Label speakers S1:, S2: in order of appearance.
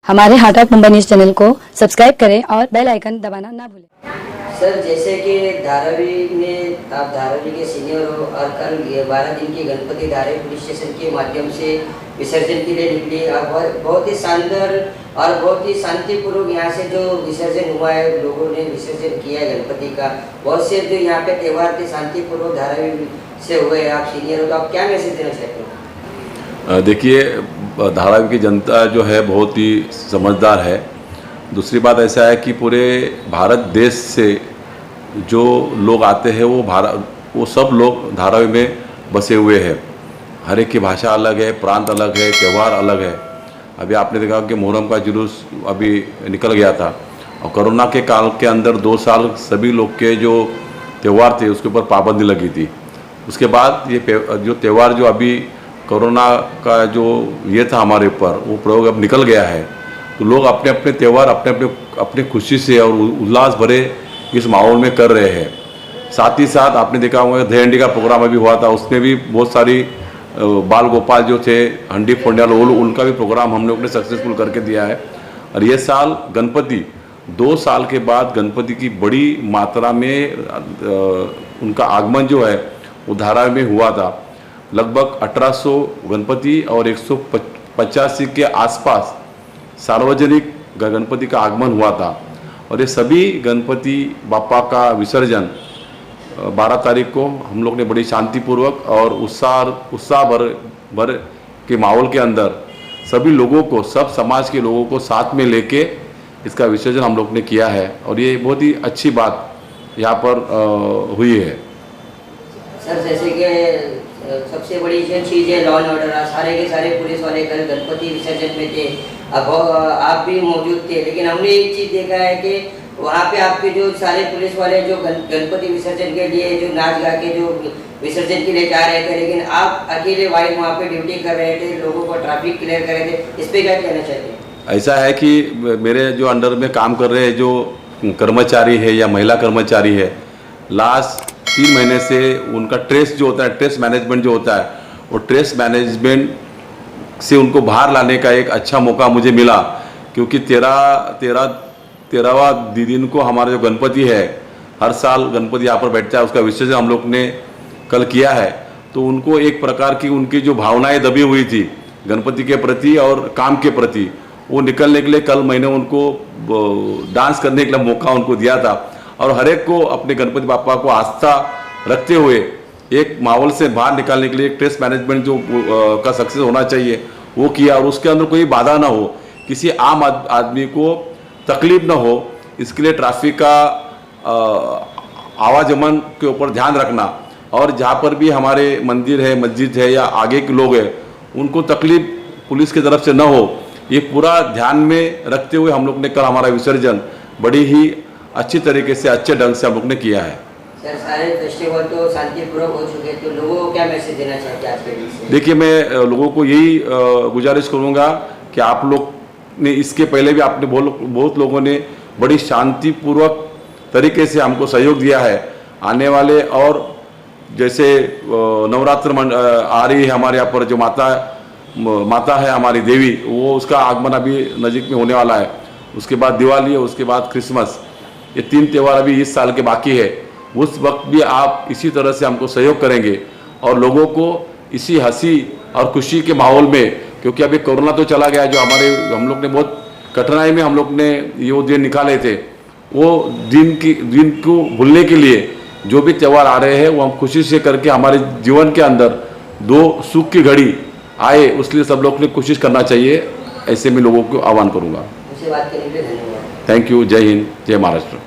S1: हमारे heart of Mumbai news channel को subscribe करें और बेल आइकन दबाना ना भूलें।
S2: सर, जैसे कि धारावी में आप धारावी के सीनियर हो और कल 12 दिन की गणपति धारावी पुलिस स्टेशन के माध्यम से विसर्जन के लिए निकली और बहुत ही शानदार और बहुत ही शांतिपूर्वक यहाँ से जो विसर्जन हुआ है, लोगों ने विसर्जन किया है गणपति का। बहुत से जो यहाँ पे त्यौहार थे शांतिपूर्वक धारावी से हुए, आप सीनियर हो तो आप क्या मैसेज देना चाहते हो?
S3: देखिए, धारावी की जनता जो है बहुत ही समझदार है। दूसरी बात ऐसा है कि पूरे भारत देश से जो लोग आते हैं वो सब लोग धारावी में बसे हुए हैं। हर एक की भाषा अलग है, प्रांत अलग है, त्यौहार अलग है। अभी आपने देखा कि मुहर्रम का जुलूस अभी निकल गया था और कोरोना के काल के अंदर 2 साल सभी लोग के जो त्यौहार थे उसके ऊपर पाबंदी लगी थी। उसके बाद ये जो त्यौहार जो अभी कोरोना का जो ये था हमारे ऊपर, वो प्रयोग अब निकल गया है, तो लोग अपने अपने त्यौहार अपने खुशी से और उल्लास भरे इस माहौल में कर रहे हैं। साथ ही साथ आपने देखा होगा दहीहंडी का प्रोग्राम अभी हुआ था, उसमें भी बहुत सारी बाल गोपाल जो थे हंडी फोड़ने वाले, उनका भी प्रोग्राम हम लोग ने सक्सेसफुल करके दिया है। और ये साल गणपति 2 साल के बाद गणपति की बड़ी मात्रा में उनका आगमन जो है वो धारावी में हुआ था। लगभग 1800 गणपति और 185 के आसपास सार्वजनिक गणपति का आगमन हुआ था। और ये सभी गणपति बापा का विसर्जन 12 तारीख को हम लोग ने बड़ी शांतिपूर्वक और उत्साह भर के माहौल के अंदर सभी लोगों को, सब समाज के लोगों को साथ में लेके इसका विसर्जन हम लोग ने किया है। और ये बहुत ही अच्छी बात यहाँ पर हुई है।
S2: सर, जैसे कि सबसे बड़ी जो चीज़ है लॉ एंड ऑर्डर, सारे के सारे पुलिस वाले कल गणपति विसर्जन में थे, अब आप भी मौजूद थे, लेकिन हमने एक चीज़ देखा है कि वहाँ पे आपके जो सारे पुलिस वाले जो गणपति विसर्जन के लिए जो नाच गा के जो विसर्जन के लिए जा रहे थे, लेकिन आप अकेले वाइड वहाँ पे ड्यूटी कर रहे थे, लोगों को ट्रैफिक क्लियर कर रहे थे, इस पर क्या कहना चाहते हैं?
S3: ऐसा है कि मेरे जो अंडर में काम कर रहे जो कर्मचारी है या महिला कर्मचारी है, लास्ट 3 महीने से उनका ट्रेस जो होता है, ट्रेस मैनेजमेंट जो होता है, वो ट्रेस मैनेजमेंट से उनको बाहर लाने का एक अच्छा मौका मुझे मिला। क्योंकि 13वां दिन को हमारा जो गणपति है, हर साल गणपति यहाँ पर बैठता है, उसका विसर्जन हम लोग ने कल किया है। तो उनको एक प्रकार की उनकी जो भावनाएं दबी हुई थी गणपति के प्रति और काम के प्रति, वो निकलने के लिए कल मैंने उनको डांस करने के लिए मौका उनको दिया था। और हर एक को अपने गणपति बापा को आस्था रखते हुए एक माहौल से बाहर निकालने के लिए एक ट्रेस मैनेजमेंट जो का सक्सेस होना चाहिए वो किया। और उसके अंदर कोई बाधा ना हो, किसी आम आदमी को तकलीफ ना हो, इसके लिए ट्रैफिक का आवागमन के ऊपर ध्यान रखना। और जहाँ पर भी हमारे मंदिर है, मस्जिद है या आगे के लोग हैं, उनको तकलीफ पुलिस की तरफ से न हो, ये पूरा ध्यान में रखते हुए हम लोग ने कल हमारा विसर्जन बड़ी ही अच्छी तरीके से, अच्छे ढंग से हम लोग ने किया है।
S2: सर, सारे फेस्टिवल तो शांतिपूर्वक हो चुके, तो लोगों को क्या मैसेज देना चाहते हैं आज के दिन से?
S3: देखिए, मैं लोगों को यही गुजारिश करूंगा कि आप लोग ने इसके पहले भी आपने बहुत लोगों ने बड़ी शांतिपूर्वक तरीके से हमको सहयोग दिया है। आने वाले और जैसे नवरात्र आ रही है हमारे यहाँ पर, जो माता है हमारी देवी, वो उसका आगमन अभी नज़दीक में होने वाला है। उसके बाद दिवाली है, उसके बाद क्रिसमस, ये 3 त्यौहार अभी इस साल के बाकी है। उस वक्त भी आप इसी तरह से हमको सहयोग करेंगे और लोगों को इसी हंसी और खुशी के माहौल में, क्योंकि अभी कोरोना तो चला गया, जो हम लोग ने बहुत कठिनाई में हम लोग ने ये दिन निकाले थे, वो दिन को भूलने के लिए जो भी त्यौहार आ रहे हैं वो हम खुशी से करके हमारे जीवन के अंदर 2 सुख की घड़ी आए, उसलिए सब लोग ने कोशिश करना चाहिए। ऐसे में लोगों को आह्वान करूँगा।
S2: मुझसे बात करने के लिए धन्यवाद।
S3: Thank you. जय हिंद, जय महाराष्ट्र।